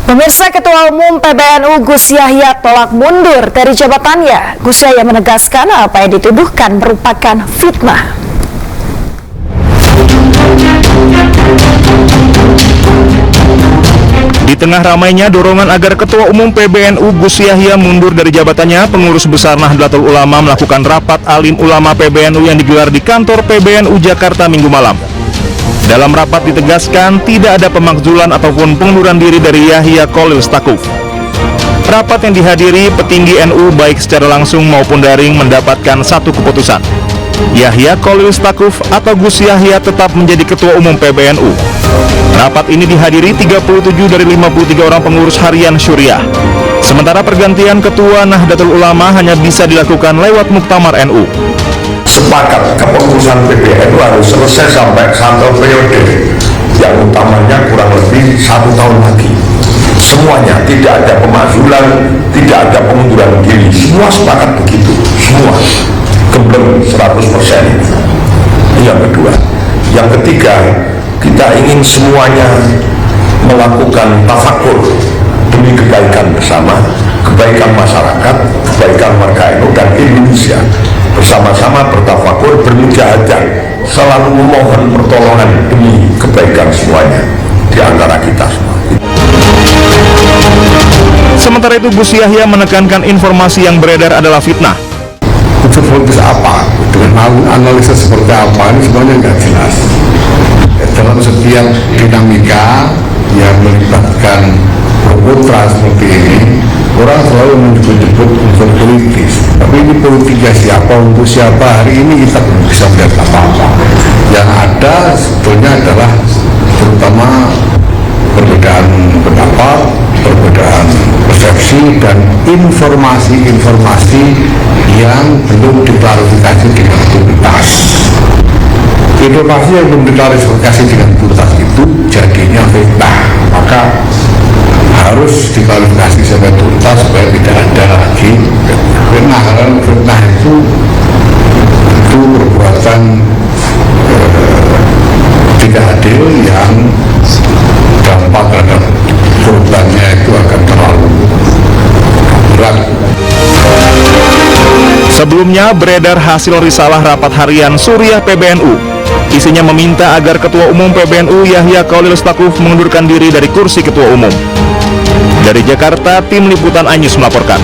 Pemirsa, Ketua Umum PBNU Gus Yahya tolak mundur dari jabatannya. Gus Yahya menegaskan apa yang dituduhkan merupakan fitnah. Di tengah ramainya dorongan agar Ketua Umum PBNU Gus Yahya mundur dari jabatannya, pengurus besar Nahdlatul Ulama melakukan rapat alim ulama PBNU yang digelar di kantor PBNU Jakarta Minggu malam. Dalam rapat ditegaskan tidak ada pemakzulan ataupun pengunduran diri dari Yahya Cholil Stakuf. Rapat yang dihadiri petinggi NU baik secara langsung maupun daring mendapatkan satu keputusan. Yahya Cholil Stakuf atau Gus Yahya tetap menjadi Ketua Umum PBNU. Rapat ini dihadiri 37 dari 53 orang pengurus harian Syuriah. Sementara pergantian Ketua Nahdlatul Ulama hanya bisa dilakukan lewat Muktamar NU. Sepakat kepengurusan PBNU harus selesai sampai satu periode yang utamanya kurang lebih 1 tahun lagi. Semuanya, tidak ada pemakzulan, tidak ada pengunduran diri, semua sepakat begitu, semua gembleng 100%. Yang kedua, yang ketiga, kita ingin semuanya melakukan tafakur demi kebaikan bersama, kebaikan masyarakat, kebaikan warga NU dan Indonesia. Bersama-sama bertafakur, bermujahadah, selalu memohon pertolongan demi kebaikan semuanya di antara kita semua. Sementara itu Gus Yahya menekankan informasi yang beredar adalah fitnah. Unsur politis apa, dengan analisa seperti apa, ini sebenarnya nggak jelas. Dalam setiap dinamika yang melibatkan pro-kontra seperti ini, orang selalu menyebut-nyebut unsur politis. Tapi ini politiknya siapa, untuk siapa, hari ini kita belum bisa melihat apa-apa. Yang ada sebetulnya adalah terutama perbedaan pendapat, perbedaan persepsi, dan informasi-informasi yang belum diklarifikasi dengan tuntas. Informasi yang belum diklarifikasi dengan tuntas itu jadinya fitnah, maka harus diklarifikasi sampai tuntas supaya tidak ada lagi fitnah. Karena fitnah itu perbuatan tidak adil yang dampak terhadap korbannya itu akan terlalu berat. Sebelumnya beredar hasil risalah rapat harian Syuriah PBNU. Isinya meminta agar Ketua Umum PBNU Yahya Cholil Stakuf mengundurkan diri dari kursi Ketua Umum. Dari Jakarta, tim liputan Anyus melaporkan.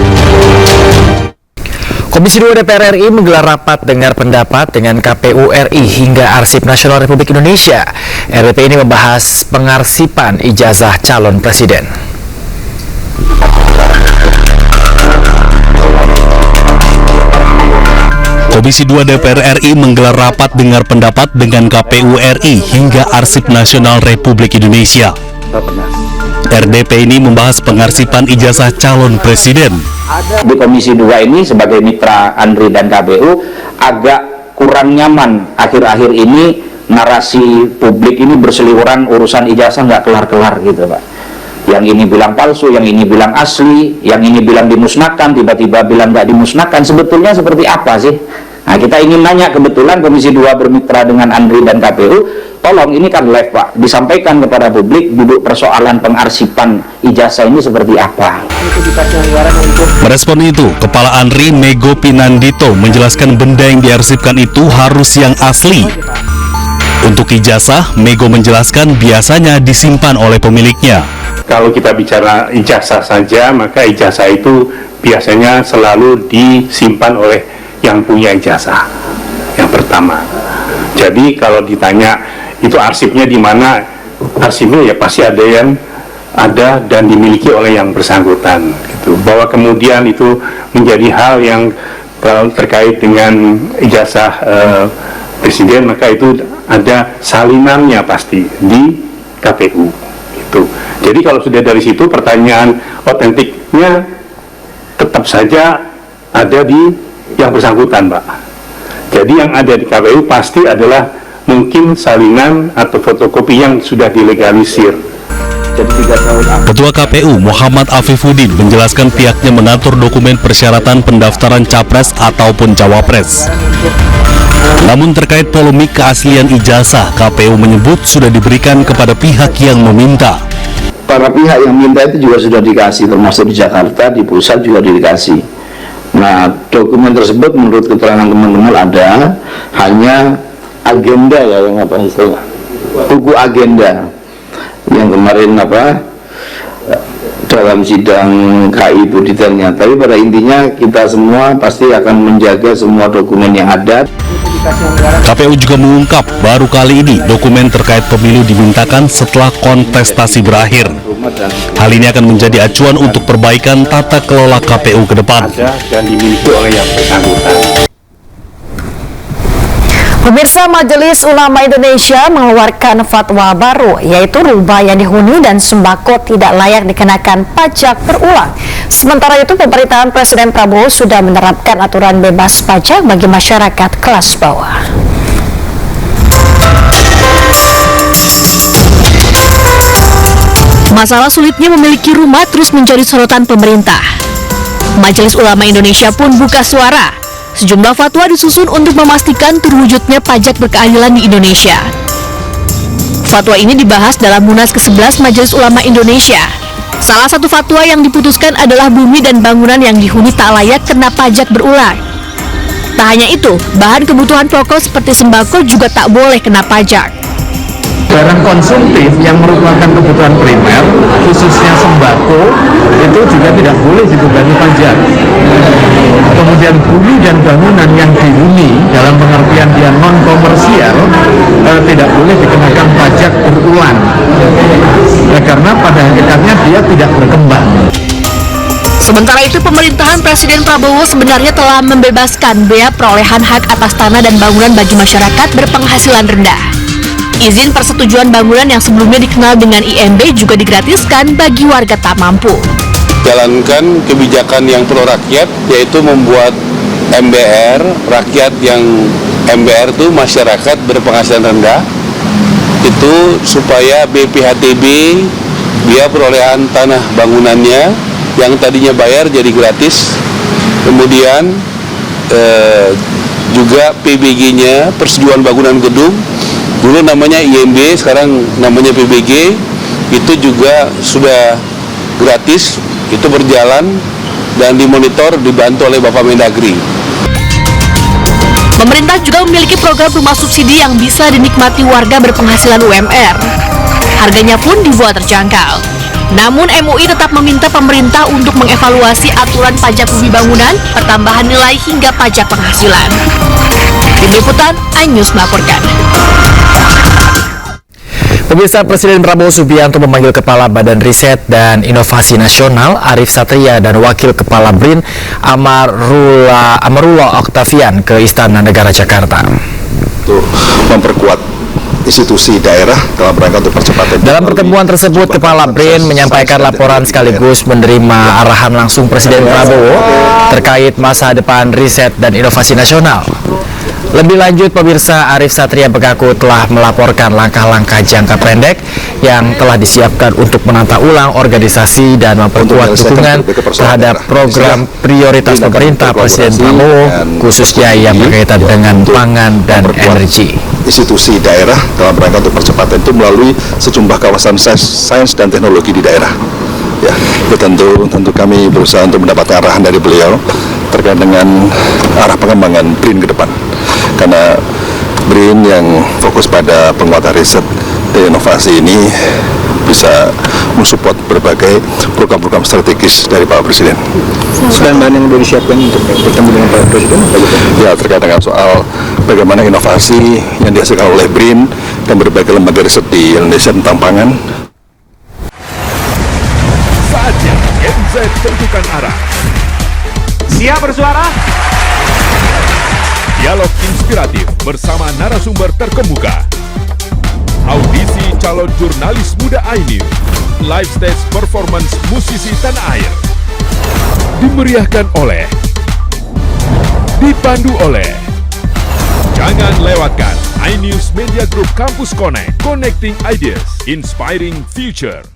Komisi 2 DPR RI menggelar rapat dengar pendapat dengan KPU RI hingga Arsip Nasional Republik Indonesia. RDP ini membahas pengarsipan ijazah calon presiden. Komisi 2 DPR RI menggelar rapat dengar pendapat dengan KPU RI hingga Arsip Nasional Republik Indonesia. RDP ini membahas pengarsipan ijazah calon presiden. Di Komisi 2 ini sebagai mitra Andri dan KPU agak kurang nyaman akhir-akhir ini narasi publik ini berseliweran urusan ijazah nggak kelar-kelar gitu Pak. Yang ini bilang palsu, yang ini bilang asli, yang ini bilang dimusnahkan, tiba-tiba bilang nggak dimusnahkan. Sebetulnya seperti apa sih? Nah, kita ingin nanya, kebetulan Komisi 2 bermitra dengan Andri dan KPU, tolong ini kan live Pak, disampaikan kepada publik duduk persoalan pengarsipan ijazah ini seperti apa. Merespon itu, Kepala Andri Mego Pinandito menjelaskan benda yang diarsipkan itu harus yang asli. Untuk ijazah, Mego menjelaskan biasanya disimpan oleh pemiliknya. Kalau kita bicara ijazah saja, maka ijazah itu biasanya selalu disimpan oleh yang punya ijazah, yang pertama. Jadi kalau ditanya itu arsipnya di mana, arsipnya ya pasti ada dan dimiliki oleh yang bersangkutan. Gitu. Bahwa kemudian itu menjadi hal yang terkait dengan ijazah presiden, maka itu ada salinannya pasti di KPU. Gitu. Jadi kalau sudah dari situ, pertanyaan otentiknya tetap saja ada di yang bersangkutan, Pak. Jadi yang ada di KPU pasti adalah mungkin salinan atau fotokopi yang sudah dilegalisir. Ketua KPU Muhammad Afifuddin menjelaskan pihaknya mengatur dokumen persyaratan pendaftaran capres ataupun cawapres. Namun terkait polemik keaslian ijazah, KPU menyebut sudah diberikan kepada pihak yang meminta. para pihak yang minta itu juga sudah dikasih, termasuk di Jakarta, di pusat juga dikasih. Nah, dokumen tersebut menurut keterangan teman-teman ada hanya agenda ya, yang apa istilah buku agenda yang kemarin dalam sidang KI itu detailnya. Tapi pada intinya kita semua pasti akan menjaga semua dokumen yang ada. KPU juga mengungkap baru kali ini dokumen terkait pemilu dimintakan setelah kontestasi berakhir. Hal ini akan menjadi acuan untuk perbaikan tata kelola KPU ke depan. Dan dimiliki oleh yang bersangkutan. Pemirsa, Majelis Ulama Indonesia mengeluarkan fatwa baru, yaitu rubah yang dihuni dan sembako tidak layak dikenakan pajak berulang. Sementara itu, pemerintahan Presiden Prabowo sudah menerapkan aturan bebas pajak bagi masyarakat kelas bawah. Masalah sulitnya memiliki rumah terus menjadi sorotan pemerintah. Majelis Ulama Indonesia pun buka suara. Sejumlah fatwa disusun untuk memastikan terwujudnya pajak berkeadilan di Indonesia. Fatwa ini dibahas dalam Munas ke-11 Majelis Ulama Indonesia. Salah satu fatwa yang diputuskan adalah bumi dan bangunan yang dihuni tak layak kena pajak berulang. Tak hanya itu, bahan kebutuhan pokok seperti sembako juga tak boleh kena pajak. Barang konsumtif yang merupakan kebutuhan primer, khususnya sembako, itu juga tidak boleh dibebani pajak. Kemudian bumi dan bangunan yang dihuni dalam pengertian dia non komersial tidak boleh dikenakan pajak berulang, karena pada hakikatnya dia tidak berkembang. Sementara itu, pemerintahan Presiden Prabowo sebenarnya telah membebaskan bea perolehan hak atas tanah dan bangunan bagi masyarakat berpenghasilan rendah. Izin persetujuan bangunan yang sebelumnya dikenal dengan IMB juga digratiskan bagi warga tak mampu. Jalankan kebijakan yang pro rakyat, yaitu membuat MBR, rakyat yang MBR itu masyarakat berpenghasilan rendah, itu supaya BPHTB, biaya perolehan tanah bangunannya yang tadinya bayar jadi gratis, kemudian juga PBG-nya, persetujuan bangunan gedung, dulu namanya IMB, sekarang namanya PBG, itu juga sudah gratis, itu berjalan dan dimonitor, dibantu oleh Bapak Mendagri. Pemerintah juga memiliki program rumah subsidi yang bisa dinikmati warga berpenghasilan UMR. Harganya pun dibuat terjangkau. Namun MUI tetap meminta pemerintah untuk mengevaluasi aturan pajak bumi bangunan, pertambahan nilai hingga pajak penghasilan. Tim Liputan, iNews melaporkan. Pemirsa, Presiden Prabowo Subianto memanggil Kepala Badan Riset dan Inovasi Nasional Arif Satria dan Wakil Kepala BRIN Amarullah Oktavian ke Istana Negara Jakarta. Untuk memperkuat institusi daerah dalam rangka untuk percepatan. Dalam pertemuan tersebut, Kepala BRIN menyampaikan laporan sekaligus menerima arahan langsung Presiden Prabowo terkait masa depan riset dan inovasi nasional. Lebih lanjut, pemirsa, Arif Satria mengaku telah melaporkan langkah-langkah jangka pendek yang telah disiapkan untuk menata ulang organisasi dan memperkuat dukungan terhadap program prioritas pemerintah Presiden Prabowo, khususnya yang berkaitan dengan pangan dan energi. Institusi daerah dalam rangka untuk percepatan itu melalui sejumlah kawasan sains dan teknologi di daerah. Ya, itu tentu kami berusaha untuk mendapat arahan dari beliau terkait dengan arah pengembangan BRIN ke depan. Karena BRIN yang fokus pada penguatan riset dan inovasi ini bisa mensupport berbagai program-program strategis dari Pak Presiden. Selain bahan yang sudah disiapkan untuk bertemu dengan Pak Presiden, ya, terkait dengan soal bagaimana inovasi yang dihasilkan oleh BRIN dan berbagai lembaga riset di Indonesia tentang pangan. Saatnya MZ tentukan arah. Siap bersuara? Dialog inspiratif bersama narasumber terkemuka. Audisi calon jurnalis muda iNews. Live stage performance musisi tanah air. Dimeriahkan oleh, dipandu oleh. Jangan lewatkan iNews Media Group Campus Connect. Connecting Ideas, Inspiring Future.